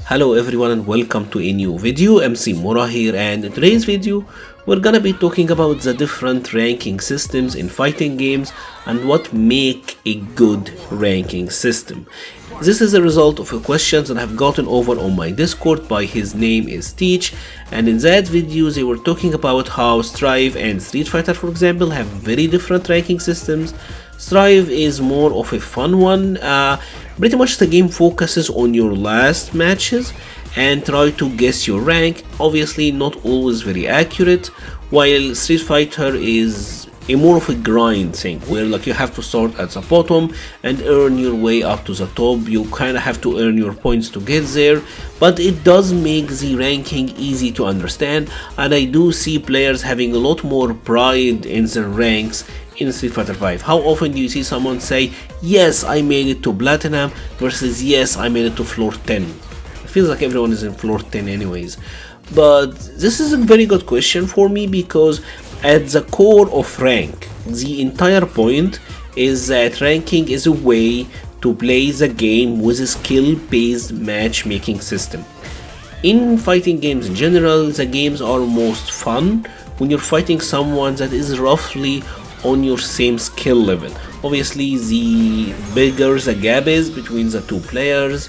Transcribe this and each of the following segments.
Hello everyone and welcome to a new video. MC-Mura here, and in today's video we're gonna be talking about the different ranking systems in fighting games and what make a good ranking system. This is a result of a question that I've gotten over on my Discord by his name is Teach, and in that video they were talking about how Strive and Street Fighter, for example, have very different ranking systems. Strive is more of a fun one. Pretty much the game focuses on your last matches and try to guess your rank. Obviously not always very accurate, while Street Fighter is a more of a grind thing where like you have to start at the bottom and earn your way up to the top. You kind of have to earn your points to get there, but it does make the ranking easy to understand, and I do see players having a lot more pride in their ranks in Street Fighter 5. How often do you see someone say, yes, I made it to Platinum, versus yes, I made it to floor 10? It feels like everyone is in floor 10 anyways. But this is a very good question for me, because at the core of rank, the entire point is that ranking is a way to play the game with a skill-based matchmaking system. In fighting games in general, the games are most fun when you're fighting someone that is roughly on your same skill level. Obviously, the bigger the gap is between the two players,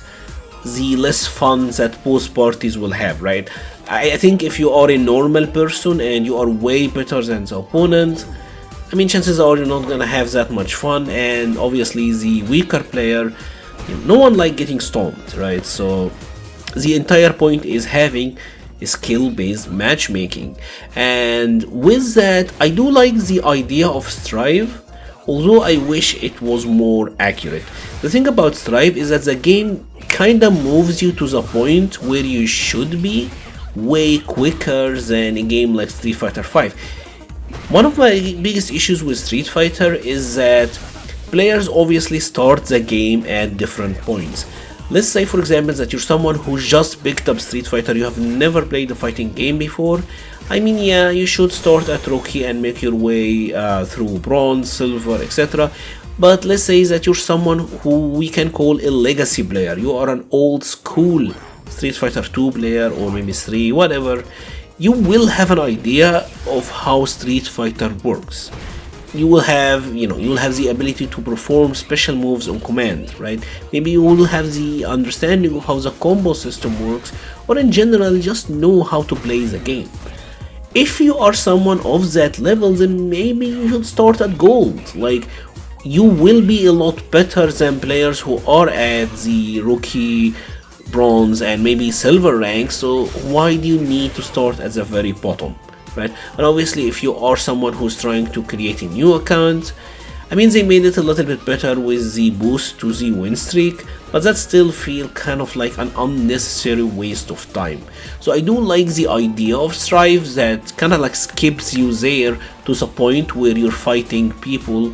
the less fun that both parties will have, right? I think if you are a normal person and you are way better than the opponent, I mean, chances are you're not gonna have that much fun, and obviously the weaker player, no one like getting stomped, right? So the entire point is having skill-based matchmaking, and with that I do like the idea of Strive, although I wish it was more accurate. The thing about Strive is that the game kinda moves you to the point where you should be way quicker than a game like Street Fighter 5. One of my biggest issues with Street Fighter is that players obviously start the game at different points. Let's say, for example, that you're someone who just picked up Street Fighter, you have never played a fighting game before. I mean, yeah, you should start at Rookie and make your way through Bronze, Silver, etc. But let's say that you're someone who we can call a legacy player. You are an old school Street Fighter 2 player, or maybe 3, whatever. You will have an idea of how Street Fighter works. You will have, you'll have the ability to perform special moves on command, right? Maybe you will have the understanding of how the combo system works, or in general just know how to play the game. If you are someone of that level, then maybe you should start at gold. Like, you will be a lot better than players who are at the rookie, bronze, and maybe silver rank, so why do you need to start at the very bottom? Right? And obviously if you are someone who's trying to create a new account, I mean, they made it a little bit better with the boost to the win streak, but that still feels kind of like an unnecessary waste of time. So I do like the idea of Strive that kind of like skips you there to the point where you're fighting people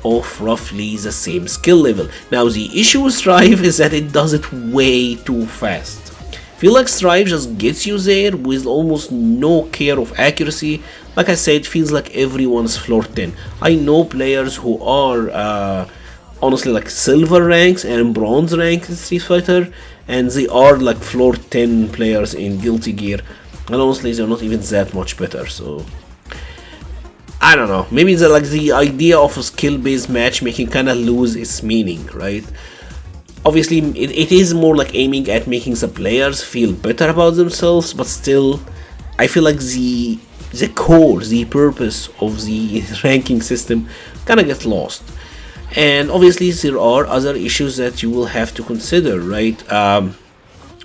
of roughly the same skill level. Now the issue with Strive is that it does it way too fast. Feel like Strive just gets you there with almost no care of accuracy. Like I said, feels like everyone's floor 10. I know players who are honestly like silver ranks and bronze ranks in Street Fighter, and they are like floor 10 players in Guilty Gear, and honestly they're not even that much better. So I don't know, maybe the idea of a skill-based matchmaking kind of lose its meaning, right? Obviously, it is more like aiming at making the players feel better about themselves, but still, I feel like the core, the purpose of the ranking system kind of gets lost. And obviously, there are other issues that you will have to consider, right?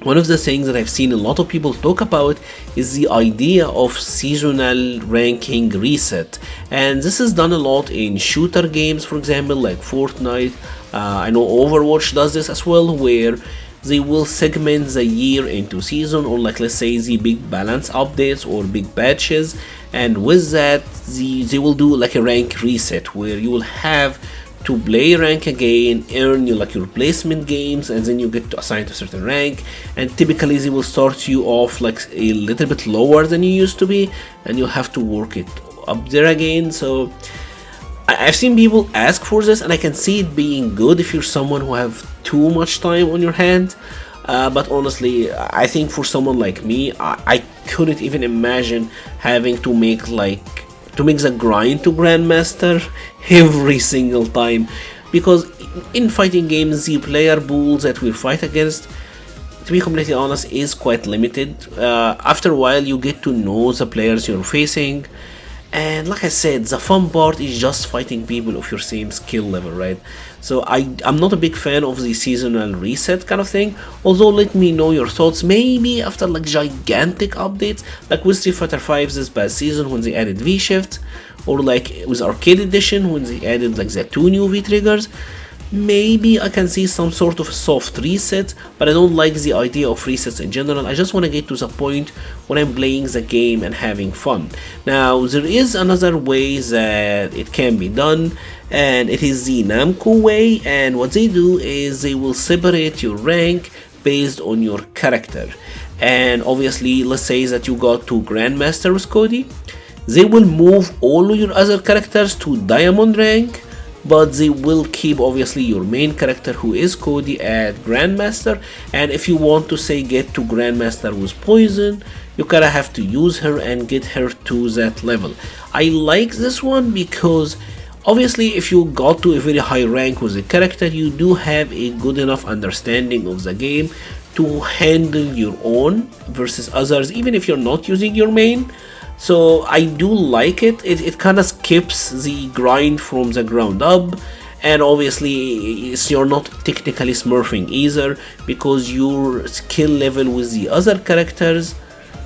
One of the things that I've seen a lot of people talk about is the idea of seasonal ranking reset, and this is done a lot in shooter games, for example, like Fortnite. I know Overwatch does this as well, where they will segment the year into season, or like let's say the big balance updates or big patches, and with that they will do like a rank reset where you will have to play rank again, earn your replacement games, and then you get assigned to a certain rank, and typically they will start you off like a little bit lower than you used to be, and you'll have to work it up there again. So I've seen people ask for this, and I can see it being good if you're someone who have too much time on your hand. But honestly, I think for someone like me, I couldn't even imagine having to make the grind to Grandmaster every single time, because in fighting games the player pools that we fight against, to be completely honest, is quite limited. After a while you get to know the players you're facing, and like I said, the fun part is just fighting people of your same skill level, right? So I'm not a big fan of the seasonal reset kind of thing, although let me know your thoughts. Maybe after like gigantic updates, like with Street Fighter 5 this past season when they added V-Shift, or like with Arcade Edition when they added like the 2 new V-Triggers, maybe I can see some sort of soft reset, but I don't like the idea of resets in general. I just want to get to the point when I'm playing the game and having fun. Now there is another way that it can be done, and it is the Namco way, and what they do is they will separate your rank based on your character. And obviously, let's say that you got to Grandmaster with Cody, they will move all your other characters to Diamond rank, but they will keep obviously your main character who is Cody at Grandmaster. And if you want to say get to Grandmaster with Poison, you kinda have to use her and get her to that level. I like this one because obviously if you got to a very high rank with the character, you do have a good enough understanding of the game to handle your own versus others, even if you're not using your main. So I do like it. It kind of skips the grind from the ground up, and obviously you're not technically smurfing either, because your skill level with the other characters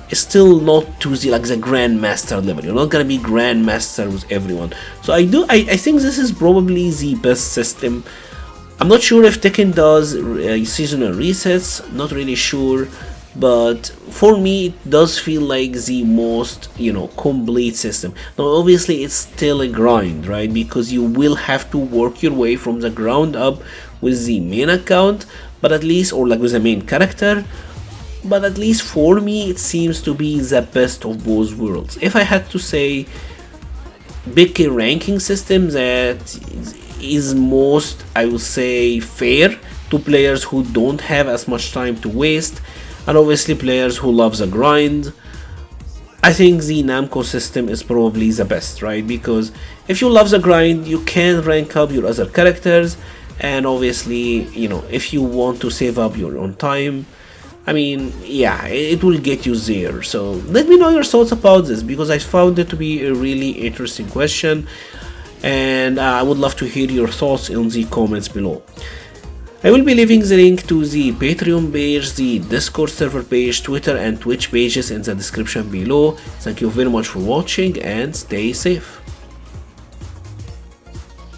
is still not to the like the Grandmaster level. You're not gonna be Grandmaster with everyone. So I think this is probably the best system. I'm not sure if Tekken does seasonal resets, not really sure, but for me it does feel like the most, complete system. Now obviously it's still a grind, right, because you will have to work your way from the ground up with the main account, but at least, or like with the main character, but at least for me it seems to be the best of both worlds. If I had to say pick a ranking system that is most, I would say, fair to players who don't have as much time to waste, and obviously players who love the grind, I think the Namco system is probably the best, right? Because if you love the grind, you can rank up your other characters, and obviously, if you want to save up your own time, I mean, yeah, it will get you there. So let me know your thoughts about this, because I found it to be a really interesting question, and I would love to hear your thoughts in the comments below. I will be leaving the link to the Patreon page, the Discord server page, Twitter and Twitch pages in the description below. Thank you very much for watching and stay safe.